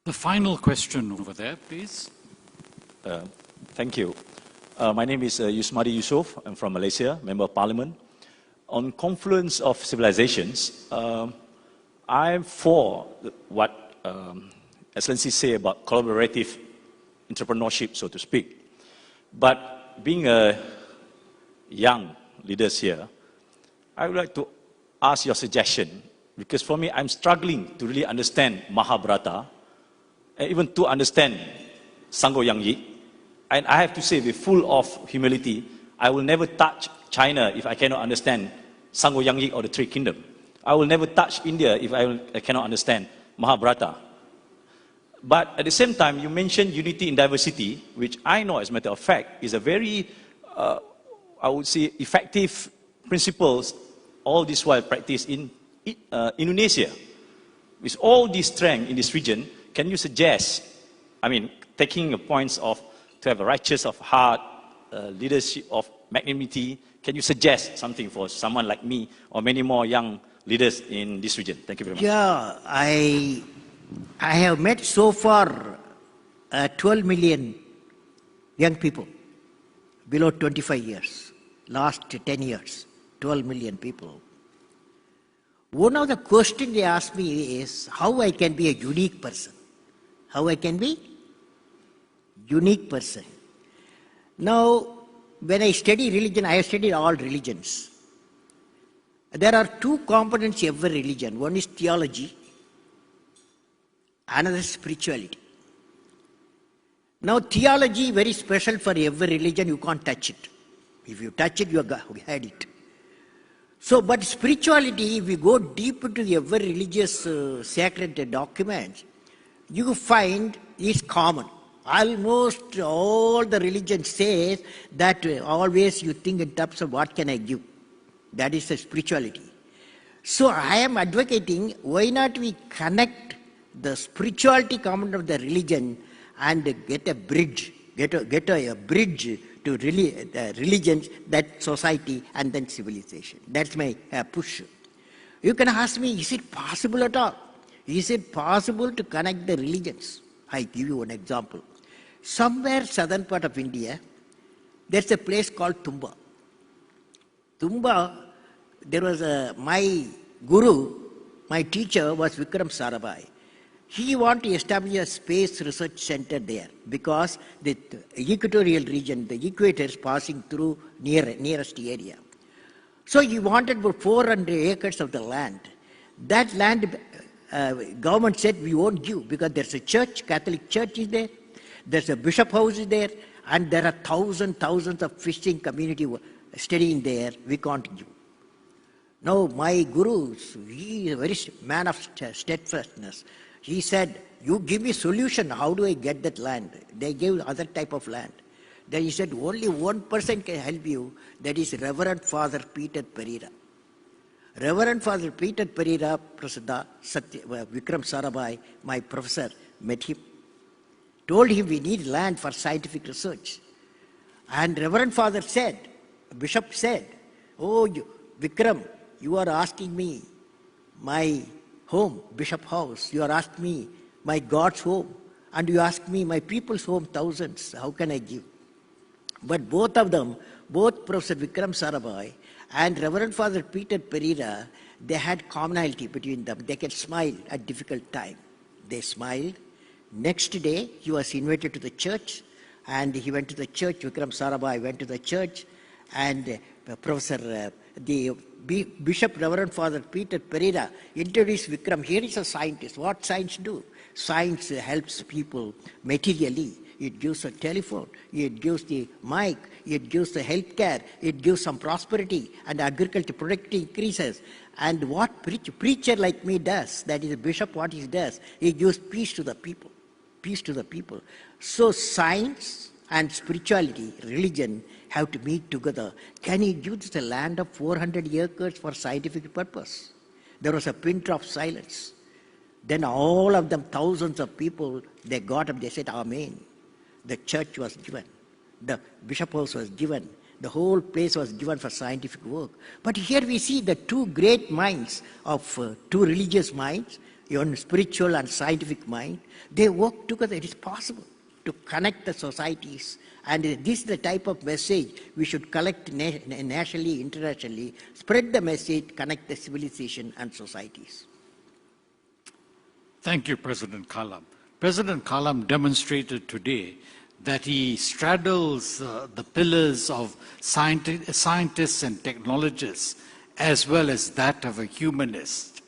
The final question over there, please. Thank you. My name is Yusmadi Yusof. I'm from Malaysia, Member of Parliament. On confluence of civilizations, I'm for what Excellency say about collaborative entrepreneurship, so to speak. But being a young leaders here, I would like to ask your suggestion, because for me, I'm struggling to really understand Mahabharata, and even to understand Sangho Yangyik. And I have to say, with full of humility, I will never touch China if I cannot understand Sangho Yangyik or the Three Kingdoms. I will never touch India if I cannot understand Mahabharata. But at the same time, you mentioned unity in diversity, which I know, as a matter of fact, is a very, I would say, effective principles, all this while practiced in Indonesia. With all this strength in this region, can you suggest, I mean, taking the points of to have a righteous of heart, leadership of magnanimity, can you suggest something for someone like me or many more young leaders in this region? Thank you very much. Yeah, I have met so far 12 million young people below 25 years, last 10 years, 12 million people. One of the questions they ask me is how I can be a unique person. How I can be unique person. Now, when I study religion, I have studied all religions. There are two components in every religion. One is theology, another is spirituality. Now, theology very special for every religion, you can't touch it. If you touch it, you had it. So, but spirituality, if you go deep into every religious sacred documents, you find is common. Almost all the religions say that always you think in terms of what can I give. That is the spirituality. So I am advocating, why not we connect the spirituality component of the religion and get a bridge, get a bridge to religions, that society and then civilization. That's my push. You can ask me, is it possible at all? Is it possible to connect the religions? I give you one example. Somewhere southern part of India, there's a place called Tumba. Tumba, there was my guru, my teacher was Vikram Sarabhai. He wanted to establish a space research center there because the equatorial region, the equator is passing through nearest area. So he wanted about 400 acres of the land. That land, government said we won't give because there's a church, Catholic church is there, there's a bishop house is there, and there are thousands of fishing community studying there, we can't give. Now my guru, he is a very man of steadfastness. He said, you give me solution, how do I get that land? They gave other type of land. Then he said, only one person can help you, that is Reverend Father Peter Pereira. Reverend Father Peter Pereira, Vikram Sarabhai, my professor, met him. Told him we need land for scientific research. And Reverend Father said, Bishop said, oh Vikram, you are asking me my home, Bishop House, you are asking me my God's home, and you ask me my people's home, thousands, how can I give? But both of them, both Professor Vikram Sarabhai and Reverend Father Peter Pereira, they had commonality between them. They can smile at difficult time. They smiled. Next day, he was invited to the church, and he went to the church. Vikram Sarabhai went to the church, and the Bishop Reverend Father Peter Pereira introduced Vikram. Here is a scientist. What science do? Science helps people materially. It gives a telephone, it gives the mic, it gives the health care, it gives some prosperity, and agriculture productivity increases. And what preacher like me does, that is a bishop, what he does, he gives peace to the people. Peace to the people. So science and spirituality, religion, have to meet together. Can he use the land of 400 acres for scientific purpose? There was a pin drop silence. Then all of them, thousands of people, they got up, they said, Amen. The church was given. The bishop house was given. The whole place was given for scientific work. But here we see the two great minds of two religious minds, even spiritual and scientific mind, they work together. It is possible to connect the societies. And this is the type of message we should collect nationally, internationally, spread the message, connect the civilization and societies. Thank you, President Kalam. President Kalam demonstrated today that he straddles the pillars of scientists and technologists as well as that of a humanist.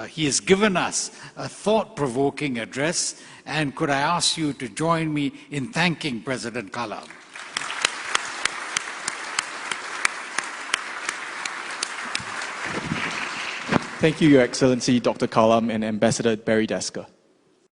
He has given us a thought-provoking address, and could I ask you to join me in thanking President Kalam? Thank you, Your Excellency, Dr. Kalam and Ambassador Barry Desker.